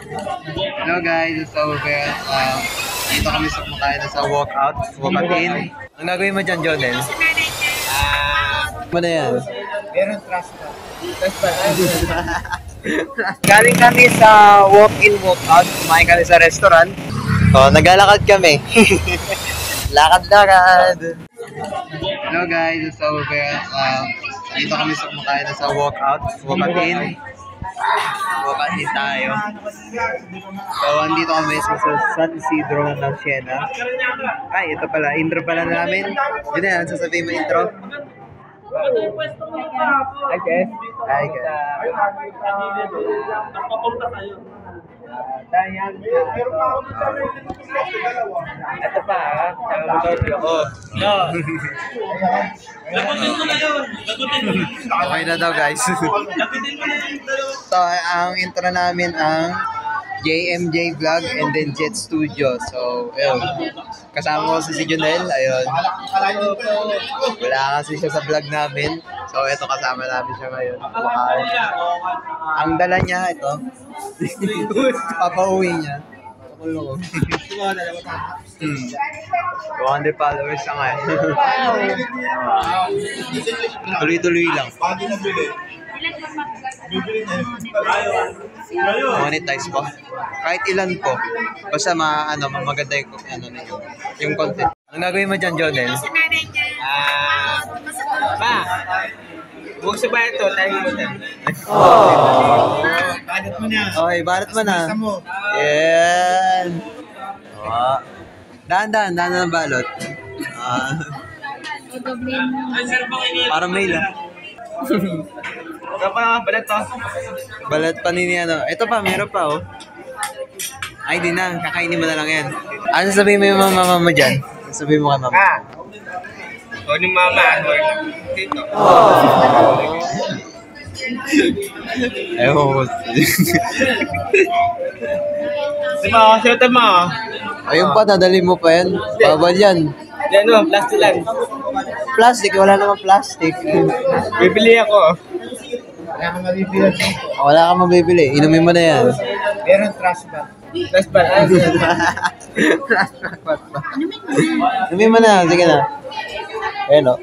Hello guys, so dito kami sa kumakain na sa walkout in. Ang gagawin mo dyan, Jonel? Ano na yan? Meron trust ba? Trust ba? Galing kami sa walk-in, walkout. Kumain kami sa restaurant. So, naglalakad kami. Lakad-lakad. Hello guys, so dito kami sa kumakain na sa walkout in. Walkout in tayo. So, andito kami sa San Isidro ng Siena. Ay, ito pala. Intro pala namin. Yun na yan, sasabihin mo intro. Hi guys. Hi guys. Ito pa ha. No. Okay na daw guys. So, ang intro namin ang JMJ Vlog and then Jet Studio. So, ayun. Kasama ko si Jonel. Ayun. Wala kasi siya sa vlog namin. So, ito kasama namin siya ngayon. Ang dala niya, ito. Papauwi niya. 200 followers siya ngayon. Tuloy-tuloy lang. Monetize po. Kahit ilan po. Basta maganda yung content. Ang gagawin mo dyan, Jonel? Huwag sa bayan to, tayo mo na. Balot mo na. Okay, balot mo na. Yan. Daan ng balot. Para mail Ikaw pa, balat to. Balat pa ni ano. Ito pa, meron pa oh. Ay, di na. Kakainin mo na lang yan. Ano sabihin mo yung mama mo dyan? Sabihin mo kay mama. O ni mama, dito. Ewan ko. Diba, siyota mo. Ayun pa, dadali mo pa yan. Bawal yan. Yan o, plastic lang. Plastic, wala naman plastic. Bibili ako. Wala kang mabibili. Inumin mo na yan. Meron trust ba? Trust ba? Inumin mo na, sige na. Ayan o.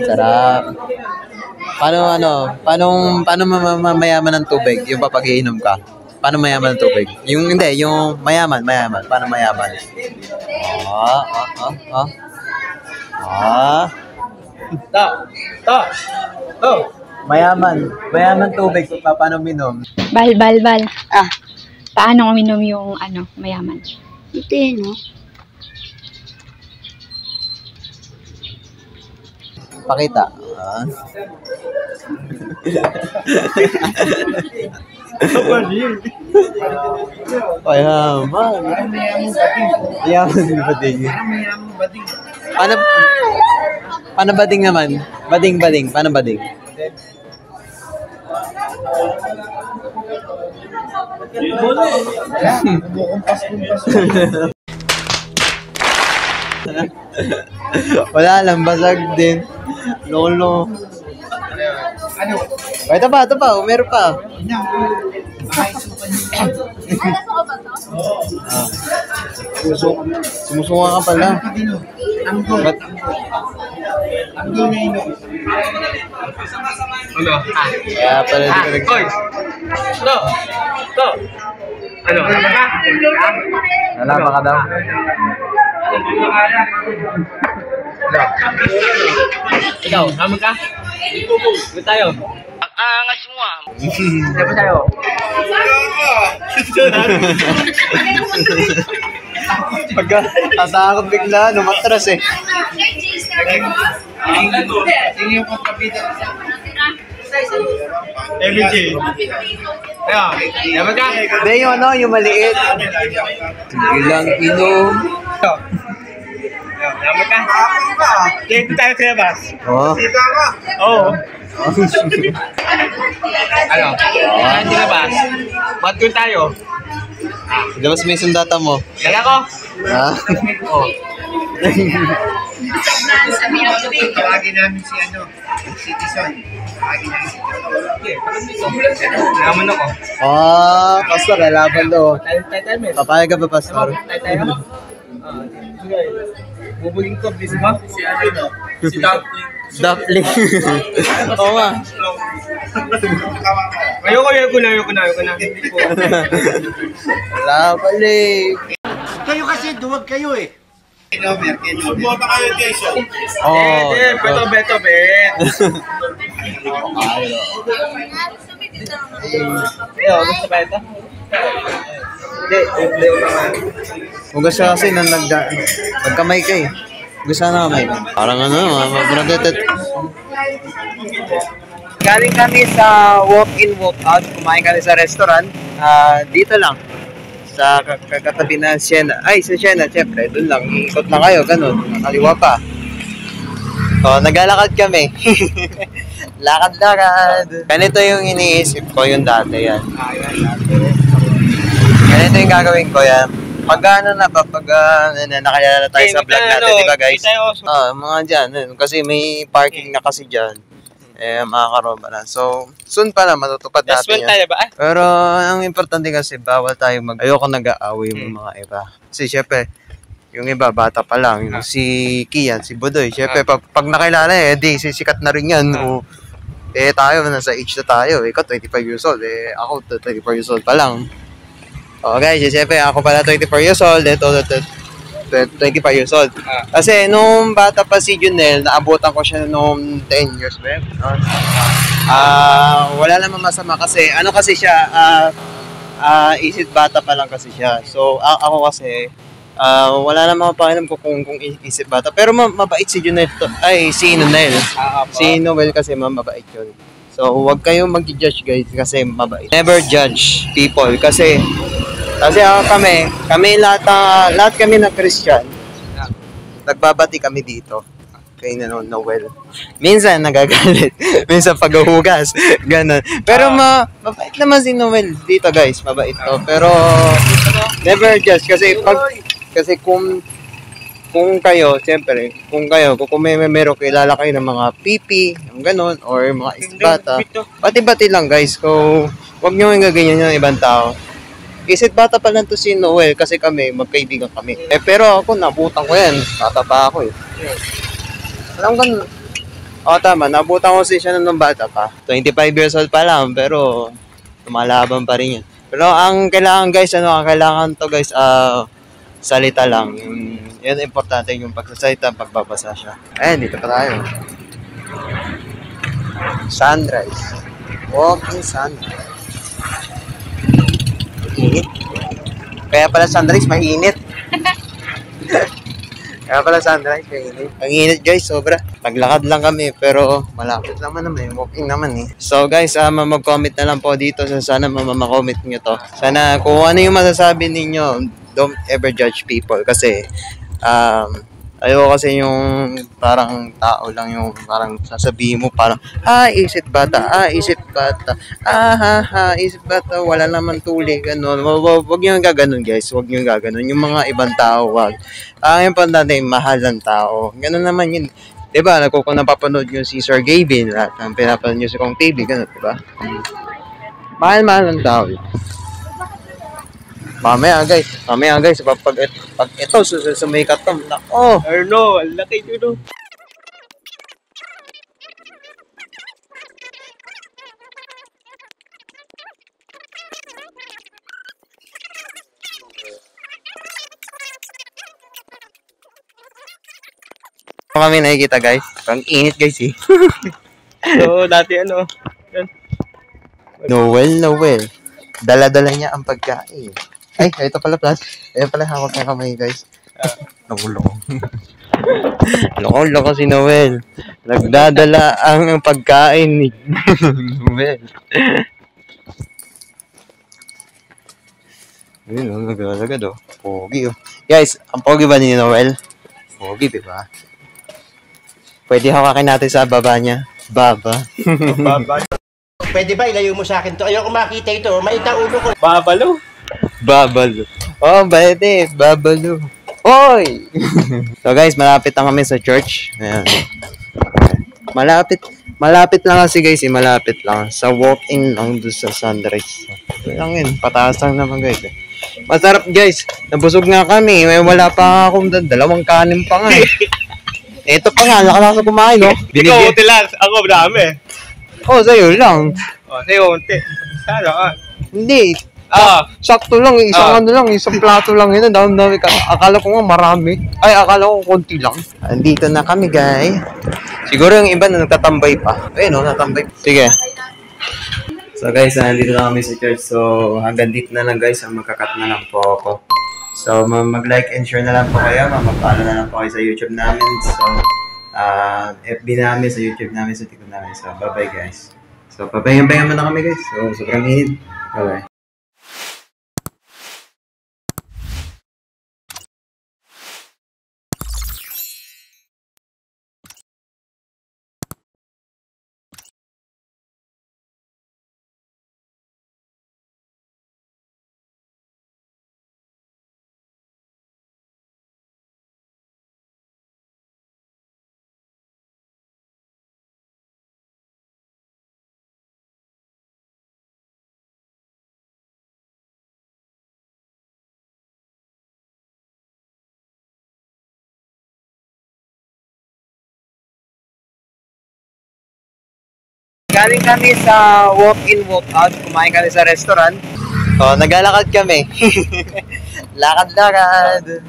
Sarap. Paano mayaman ng tubig yung papag-iinom ka? Paano mayaman ng tubig? Yung mayaman. Paano mayaman? To. Mayaman tubig. Paano minom? Bal. Paano uminom yung mayaman? Hindi, no? Pakita. Mayaman. Mayaman bading. Paano bading naman? Bading. Paano bading? Wala lang, basag din. Lolo. Ito pa, meron pa. Sumusunga ka pala. Ba't? Kaya pala di ka nag... To. Ano? Nalama ka daw. Ikaw, naman ka? Ito tayo. Angas mo ah. Siyempre tayo. Pagka tatakot bigla, numatras eh. Sino yung kontrabida? MJ. Ayo, naman ka? Hindi yung maliit. Ilang inom. Naman ka? Dito tayo sa labas. Oo. Ano? Saan sa labas? Ba't tayo? Labas may sundata mo. Dala ko. Ha? Oo. Tawagin namin si Citizen. Tawagin namin si Citizen. Naman ako. Pastor, laban do. Tayo. Papayag ka ba, Pastor? Tayo. Bubuling ko, bis mo? Si ano? Si Dumpling. Oo nga. Ayoko na. Wala pala eh. Kayo kasi, duwag kayo eh. Bota kayo, Jason. Oh, Beto, bet. Gusto ba ito? Hindi naman. Hugas ka kasi nang nagkamay ka eh. Hugas na kamay. Parang ano, mabradetet. Galing kami sa walk-in, walk-out. Kumain kami sa restaurant. Dito lang. Sa katabi na Siena. Ay, sa Siena, syempre. Doon lang. Ikot lang kayo, ganun. Kaliwa pa. So, naglalakad kami. Lakad-lakad. Ganito yung iniisip ko yung dati yan. Ganito yung gagawin ko yan. Pag nakilala tayo sa vlog natin, di ba guys? Mga dyan. Kasi may parking na kasi dyan. Makakaroba na. So, soon pa na matutupad natin yan. Pero, ang importante kasi, bawal tayo ayoko nag-aaway yung mga iba. Kasi, syempre, yung iba, bata pa lang. Yung si Kian, si Budoy. Syempre, pag nakilala di sisikat na rin yan. Tayo, nasa age na tayo. Ikaw, 25 years old. Ako, 24 years old pa lang. Guys, syempre, ako pala 24 years old. Ito, 25 years old. Kasi nung bata pa si Junel, naabutan ko siya nung 10 years ba? Wala naman masama kasi ano kasi siya, isip bata pa lang kasi siya. So ako kasi wala namang pakialam ko kung isip bata. Pero mabait si Junel si Noel. Si Noel kasi mabait yun. So huwag kayong mag-judge guys kasi mabait. Never judge people kasi kami lahat kami na Christian. Nagbabati kami dito. Kay Noel. Minsan nagagalit, minsan paghuhugas, ganun. Pero mabait naman si Noel dito, guys, mabait to. Pero never judge kasi kung kayo, siyempre, kung meron kilala kayo ng mga pipi, yung ganun, or mga isbata, bati-bati lang, guys. So, wag niyo yung gaganyan yung ibang tao. Isip bata pa lang to si Noel kasi kami, magkaibigan kami. Pero ako, nabutan ko yan. Bata pa ako eh. Alam ko, tama, nabutan ko siya nung bata pa. 25 years old pa lang, pero lumalaban pa rin yan. Pero ang kailangan guys, salita lang. Yan importante yung pagsasalita, pagbabasa siya. Dito pa tayo. Sunrise. Walking sunrise. Init. Kaya pala sunrise, mainit. Ang init guys, sobra. Naglakad lang kami, pero malapit naman walking naman eh. So guys, mag-comment na lang po dito. Sana ma-comment nyo to. Sana kung ano yung masasabi ninyo, don't ever judge people. Kasi, ayoko kasi yung parang tao lang yung parang sasabihin mo parang isip bata, isip bata, isip bata, wala naman tuli, ganun. Wag nyo gaganon guys, wag nyo gaganon. Yung mga ibang tao, wag. Ang importante, mahal ng tao. Ganun naman yun. Diba, kung napapanood nyo si Sir Gavin, lahat ng pinapanood nyo si Kong TV, ganun, diba? Mahal ng tao. Mamaya guys, pag ito sumikat to, Arno, ang laki yun. Kami nakikita guys, ang init guys eh. So, dati yan. Noel. Dala-dala niya ang pagkain. Ay, ito pala plus. Ayan pala, hawak ng kamay guys. Loko. Loko si Noel. Nagdadala ang pagkain ni Noel. Ayun, naglalagad Pogi Guys, ang pogi ba ni Noel? Pogi, diba? Pwede hawakin natin sa baba niya. Baba. Pwede ba ilayo mo sa akin to? Ayoko makita ito. Maita ulo ko. Babalo. Pwede. Babalo. Oy! So guys, malapit na kami sa church. Ayan. Malapit lang kasi guys, malapit lang. Sa walk-in lang doon sa Sunrise. So, lang yun, pataas lang naman guys. Masarap guys, nabusog nga kami. May wala pa akong dalawang kanin pa nga. Ito pa nga, lakas ako kumain, no? Ikaw, utilas. Ako, dami. Oh, sa'yo lang. O, sa'yo, unti. Sana ka. Hindi. Ah. Sakto lang, isang plato lang yun. Dami-dami ka. Akala ko nga marami. Ay, akala ko konti lang. Andito na kami, guys. Siguro yung iba na nagtatambay pa. Ayun, no, natambay. Sige. So guys, nandito na kami sa church. So hanggang dito na lang guys. Magkakat na lang po ako. So mag-like and share na lang po kayo. Mag-follow na lang po kayo sa YouTube namin. So FB namin, sa YouTube namin, sa TikTok namin. So bye-bye guys. So papahinga-pahinga muna kami guys. So sobrang init. Bye-bye. Galing kami sa walk-in, walk-out. Kumain kami sa restaurant. So, naglalakad kami. Lakad-lakad.